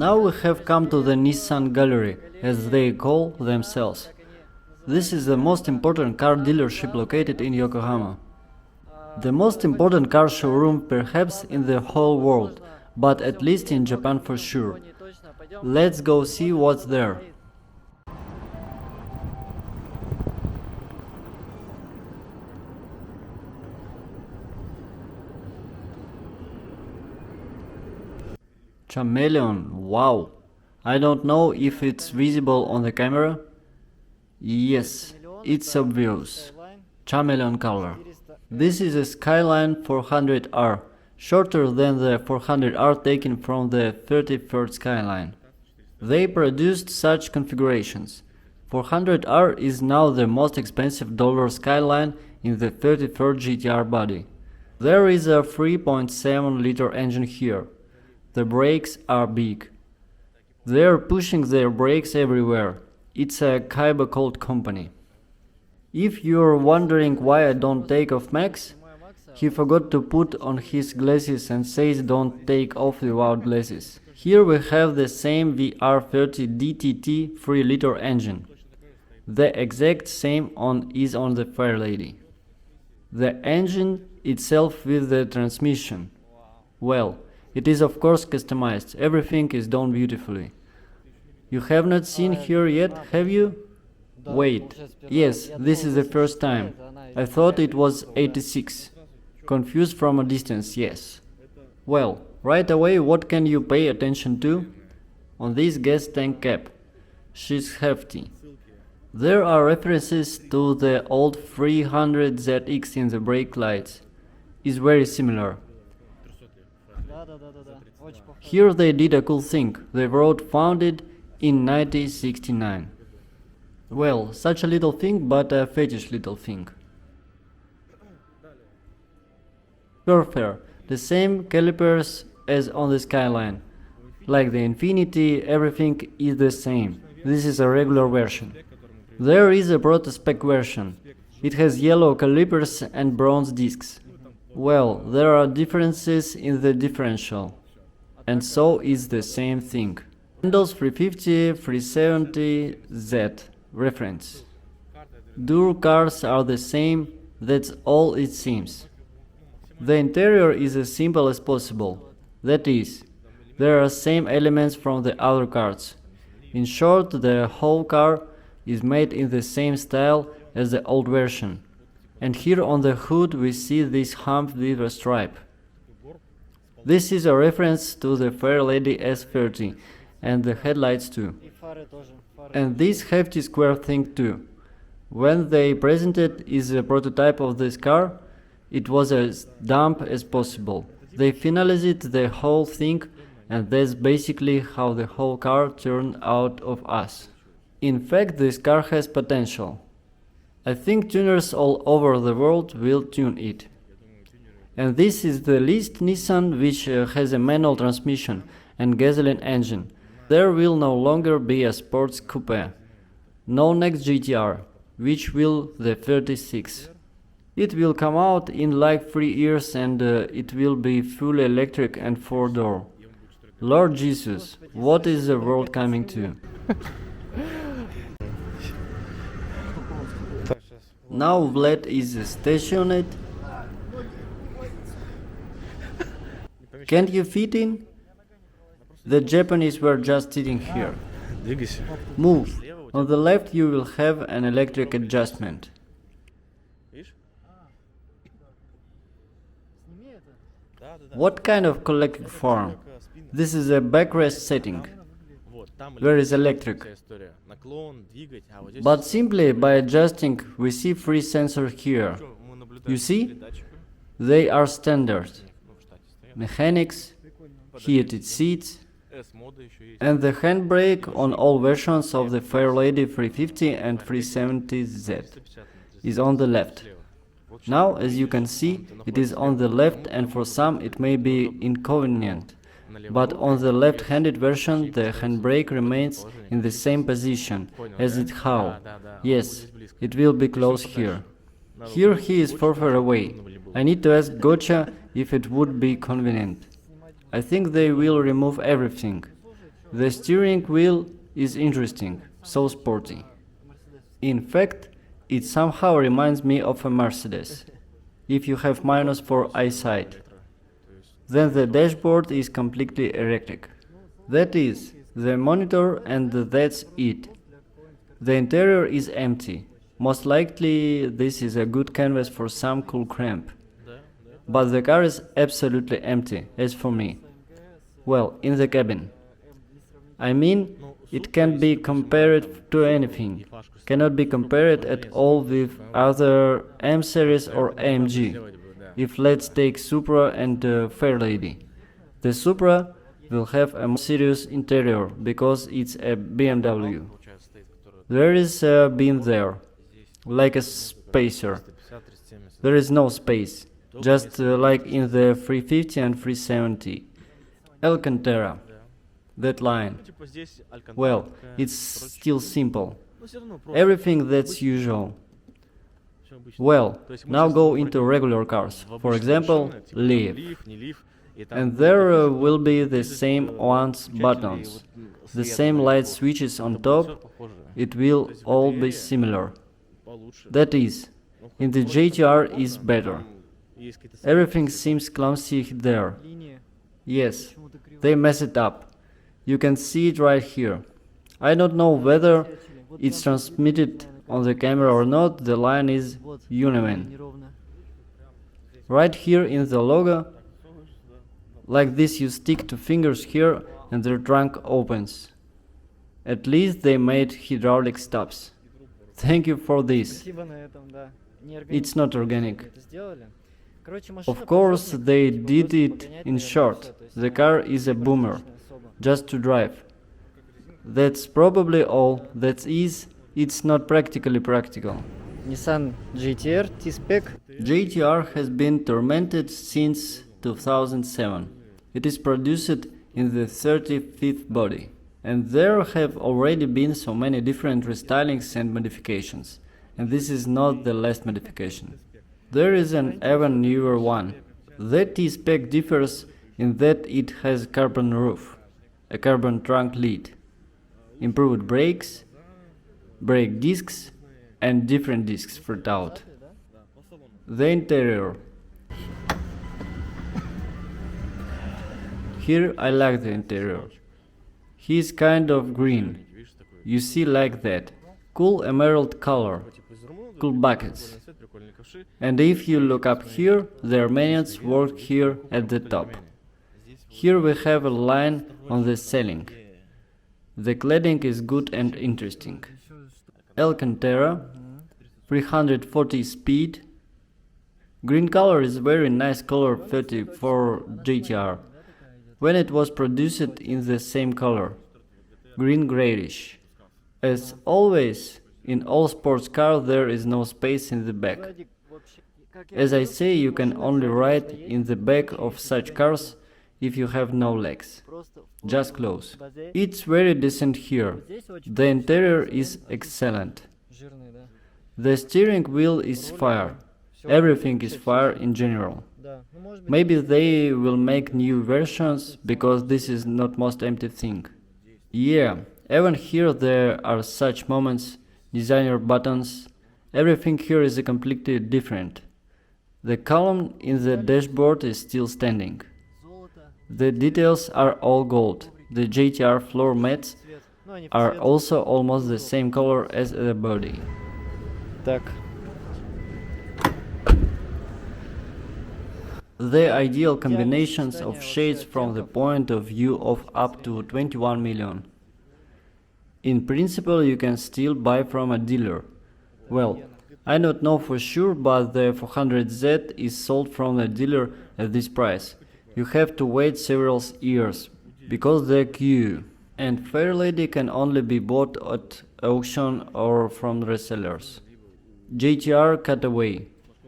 Now we have come to the Nissan Gallery, as they call themselves. This is the most important car dealership located in Yokohama. The most important car showroom perhaps in the whole world, but at least in Japan for sure. Let's go see what's there. Chameleon, wow! I don't know if it's visible on the camera. Yes, it's obvious. Chameleon color. This is a Skyline 400R, shorter than the 400R taken from the 33rd Skyline. They produced such configurations. 400R is now the most expensive dollar Skyline in the 33rd GTR body. There is a 3.7-liter engine here. The brakes are big. They're pushing their brakes everywhere. It's a Kaiba Colt company. If you're wondering why I don't take off Max, he forgot to put on his glasses and says don't take off without glasses. Here we have the same VR30 DTT 3-liter engine. The exact same is on the Fairlady. The engine itself with the transmission. Well, it is of course customized, everything is done beautifully. You have not seen her yet, have you? Wait, yes, this is the first time. I thought it was 86. Confused from a distance, yes. Well, right away what can you pay attention to? On this gas tank cap. She's hefty. There are references to the old 300ZX in the brake lights. It's very similar. Here they did a cool thing. They wrote founded in 1969. Well, such a little thing, but a fetish little thing. Perfect. The same calipers as on the Skyline. Like the Infinity, everything is the same. This is a regular version. There is a proto-spec version. It has yellow calipers and bronze discs. Well, there are differences in the differential. And so is the same thing. Windows 350, 370Z reference. Dur cars are the same, that's all it seems. The interior is as simple as possible. That is, there are same elements from the other cars. In short, the whole car is made in the same style as the old version. And here on the hood we see this hump with a stripe. This is a reference to the Fairlady S30 and the headlights too. And this hefty square thing too. When they presented is a prototype of this car, it was as dumb as possible. They finalized the whole thing, and that's basically how the whole car turned out of us. In fact, this car has potential. I think tuners all over the world will tune it. And this is the least Nissan which has a manual transmission and gasoline engine. There will no longer be a sports coupe. No next GTR, which will the 36. It will come out in like 3 years and it will be fully electric and 4-door. Lord Jesus, what is the world coming to? Now Vlad is stationed. Can't you fit in? The Japanese were just sitting here. Move. On the left you will have an electric adjustment. What kind of collecting form? This is a backrest setting. Where is electric? But simply by adjusting we see 3 sensors here. You see? They are standard. Mechanics, heated seats, and the handbrake on all versions of the Fairlady 350 and 370Z is on the left. Now, as you can see, it is on the left and for some it may be inconvenient. But on the left-handed version the handbrake remains in the same position as it how. Yes, it will be close here. Here he is further away. I need to ask Gotcha if it would be convenient. I think they will remove everything. The steering wheel is interesting, so sporty. In fact, it somehow reminds me of a Mercedes, if you have minus for eyesight. Then the dashboard is completely electric. That is, the monitor and that's it. The interior is empty. Most likely this is a good canvas for some cool cramp. But the car is absolutely empty, as for me. Well, in the cabin. I mean, it can't be compared to anything. Cannot be compared at all with other M series or AMG. If let's take Supra and Fairlady. The Supra will have a more serious interior because it's a BMW. There is a bin there, like a spacer. There is no space, just like in the 350 and 370. Alcantara. That line. Well, it's still simple. Everything that's usual. Well, now go into regular cars. For example, Leaf. And there will be the same ones buttons, the same light switches on top. It will all be similar. That is, in the GTR is better. Everything seems clumsy there. Yes, they mess it up. You can see it right here. I don't know whether it's transmitted on the camera or not, the line is uneven. Right here in the logo, like this you stick two fingers here and the trunk opens. At least they made hydraulic stops. Thank you for this. It's not organic. Of course, they did it in short. The car is a boomer, just to drive. That's probably all. That is, it's not practically practical. Nissan GTR T-Spec. GTR has been tormented since 2007. It is produced in the 35th body. And there have already been so many different restylings and modifications. And this is not the last modification. There is an even newer one. The T-Spec differs in that it has carbon roof, a carbon trunk lid, improved brakes, brake discs, and different discs further out. The interior. Here I like the interior. He is kind of green. You see, like that. Cool emerald color. Cool buckets. And if you look up here, the Armenians work here at the top. Here we have a line on the ceiling. The cladding is good and interesting. Alcantara, 340 speed. Green color is very nice color 30 for GTR. When it was produced in the same color, green grayish. As always, in all sports cars there is no space in the back. As I say, you can only ride in the back of such cars if you have no legs. Just close. It's very decent here. The interior is excellent. The steering wheel is fire. Everything is fire in general. Maybe they will make new versions, because this is not most empty thing. Yeah, even here there are such moments, designer buttons, everything here is completely different. The column in the dashboard is still standing. The details are all gold. The GTR floor mats are also almost the same color as the body. Так. The ideal combinations of shades from the point of view of up to 21 million. In principle, you can still buy from a dealer. Well, I don't know for sure, but the 400Z is sold from a dealer at this price. You have to wait several years, because the queue. And Fairlady can only be bought at auction or from resellers. GTR cutaway,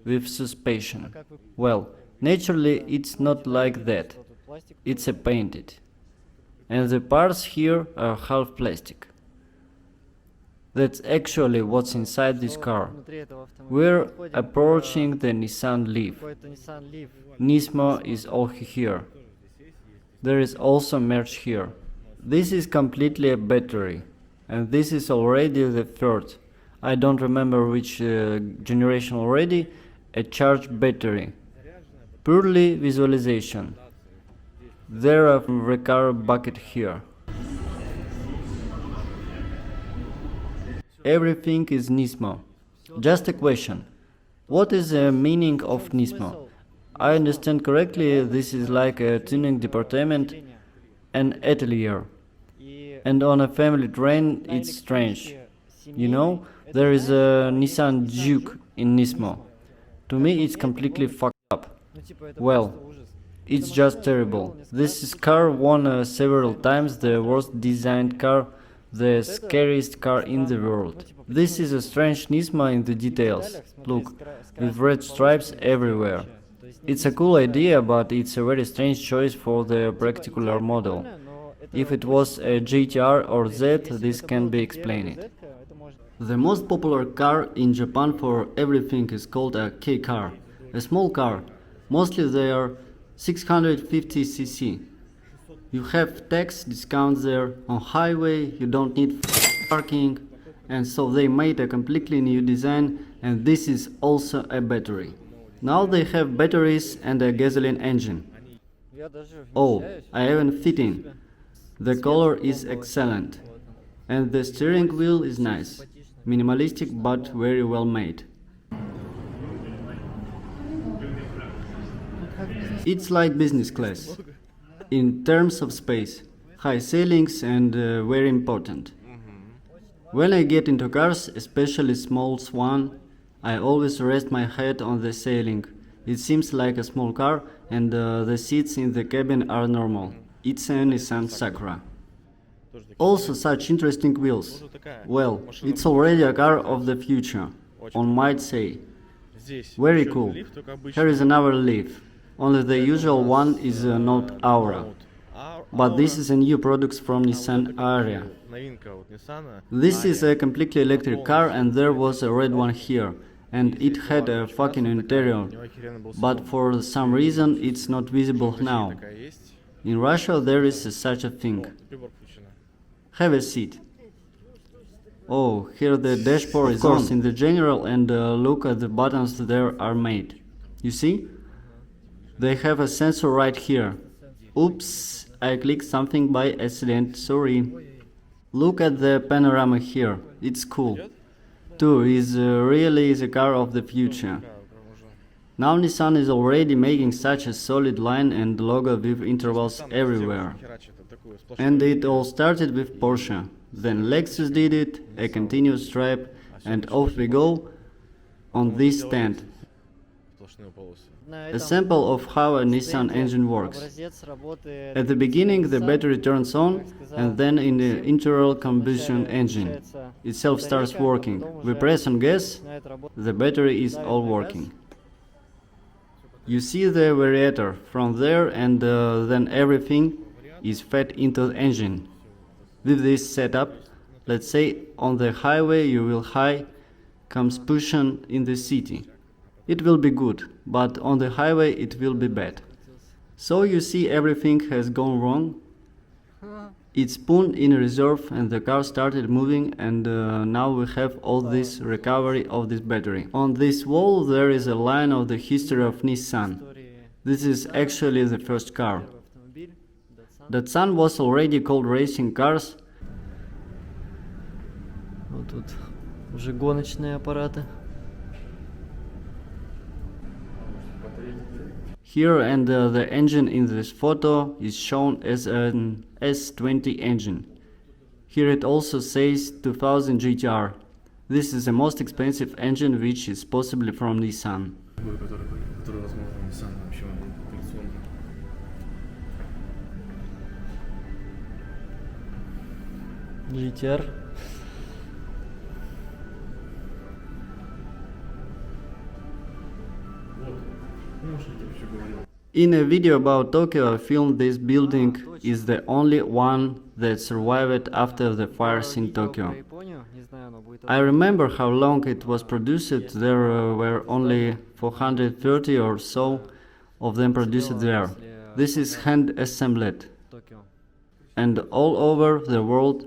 with suspension. Well, naturally it's not like that. It's a painted. And the parts here are half plastic. That's actually what's inside this car. We're approaching the Nissan Leaf. Nismo is all here. There is also merch here. This is completely a battery, and this is already the third. I don't remember which generation already, a charged battery. Purely visualization. There are the car bucket here. Everything is Nismo. Just a question. What is the meaning of Nismo? I understand correctly, this is like a tuning department, an atelier. And on a family train, it's strange. You know, there is a Nissan Juke in Nismo. To me, it's completely fucked up. Well, it's just terrible. This car won several times the worst designed car, the scariest car in the world. This is a strange Nismo in the details. Look, with red stripes everywhere. It's a cool idea, but it's a very strange choice for the particular model. If it was a GTR or Z, this can be explained. The most popular car in Japan for everything is called a K car, a small car. Mostly they are 650cc. You have tax discounts there. On highway you don't need parking, and so they made a completely new design, and this is also a battery. Now they have batteries and a gasoline engine. Oh, I haven't fit in. The color is excellent, and the steering wheel is nice, minimalistic but very well made. It's like business class, in terms of space, high ceilings and very important. When I get into cars, especially small one, I always rest my head on the ceiling. It seems like a small car, and the seats in the cabin are normal. It's a Nissan Sakura. Also such interesting wheels. Well, it's already a car of the future, one might say. Very cool. Here is another Leaf. Only the usual one is not Aura. But this is a new product from Nissan Ariya. This is a completely electric car, and there was a red one here, and it had a fucking interior, but for some reason it's not visible now. In Russia there is such a thing. Have a seat. Oh, here the dashboard is on in the general, and look at the buttons there are made. You see? They have a sensor right here. Oops, I clicked something by accident, sorry. Look at the panorama here, it's cool. Too, is really the car of the future. Now Nissan is already making such a solid line and logo with intervals everywhere. And it all started with Porsche. Then Lexus did it, a continuous stripe, and off we go on this stand. A sample of how a Nissan engine works. At the beginning the battery turns on, and then in the internal combustion engine itself starts working. We press on gas, the battery is all working. You see the variator from there, and then everything is fed into the engine. With this setup, let's say on the highway you will high combustion in the city. It will be good, but on the highway it will be bad. So you see everything has gone wrong. It spun in reserve and the car started moving, and now we have all this recovery of this battery. On this wall there is a line of the history of Nissan. This is actually the first car. Datsun was already called racing cars. Вот тут уже гоночные аппараты. Here, and the engine in this photo is shown as an S20 engine. Here it also says 2000 GTR. This is the most expensive engine which is possibly from Nissan. GTR. In a video about Tokyo I filmed this building is the only one that survived after the fires in Tokyo. I remember how long it was produced. There were only 430 or so of them produced there. This is hand assembled. and all over the world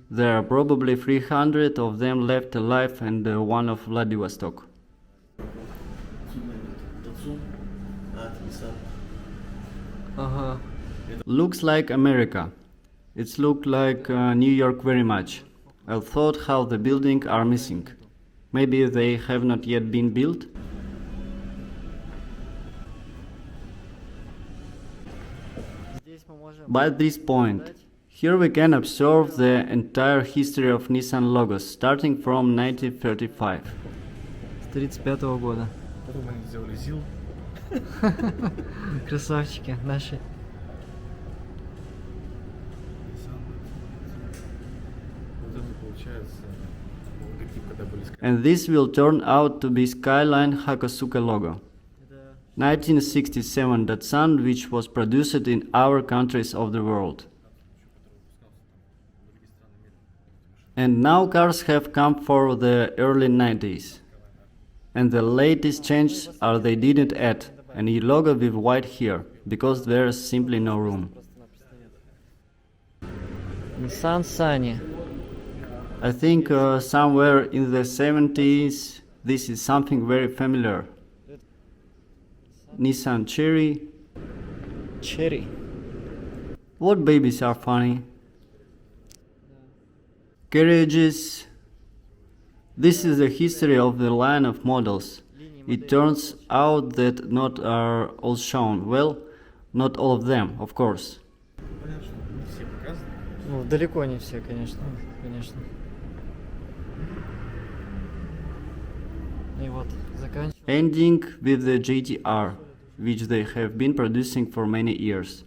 there are probably 300 of them left alive and one of Vladivostok. Ага. Looks like America. It's looked like New York very much. I thought how the buildings are missing. Maybe they have not yet been built? By this point, here we can observe the entire history of Nissan logos, starting from 1935. С 35-го года. Потом они сделали ЗИЛ. Красавчики наши. Вот это получается логотип, когда были And this will turn out to be Skyline Hakosuka logo. 1967 Datsun, which was produced in our countries of the world. And now cars have come for the early 90s. And the latest changes are they didn't add a new logo with white here, because there's simply no room. Nissan Sunny. I think somewhere in the 70s this is something very familiar. Nissan Cherry. Cherry. What babies are funny? Carriages. This is the history of the line of models. It turns out that not are all shown. Well, not all of them, of course. Понятно, что не все показаны. Ну, далеко не все, конечно. Конечно. И вот, заканчиваем. Ending with the GTR, which they have been producing for many years.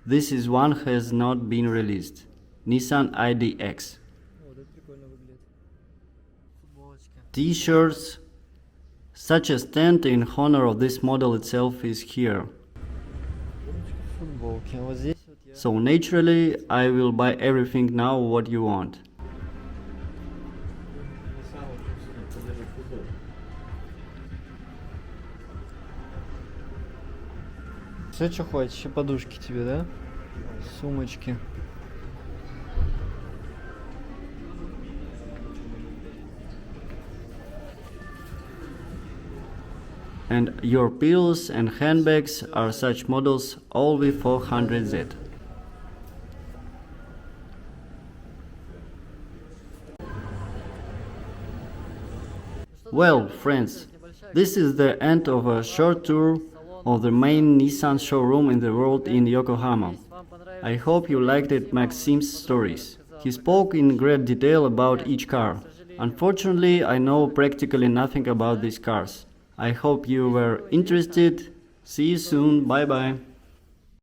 This is one has not been released. Nissan IDX. О, да, прикольно выглядит. Футболочки. T-shirts. Such a stand in honor of this model itself is here. Футболки. А вот здесь вот я... So naturally, I will buy everything now what you want. Все, что хочешь, еще подушки тебе, да? Сумочки. And your pills and handbags are such models, all with 400Z. Well, friends, this is the end of a short tour of the main Nissan showroom in the world in Yokohama. I hope you liked it Maxim's stories. He spoke in great detail about each car. Unfortunately, I know practically nothing about these cars. I hope you were interested. See you soon. Bye bye.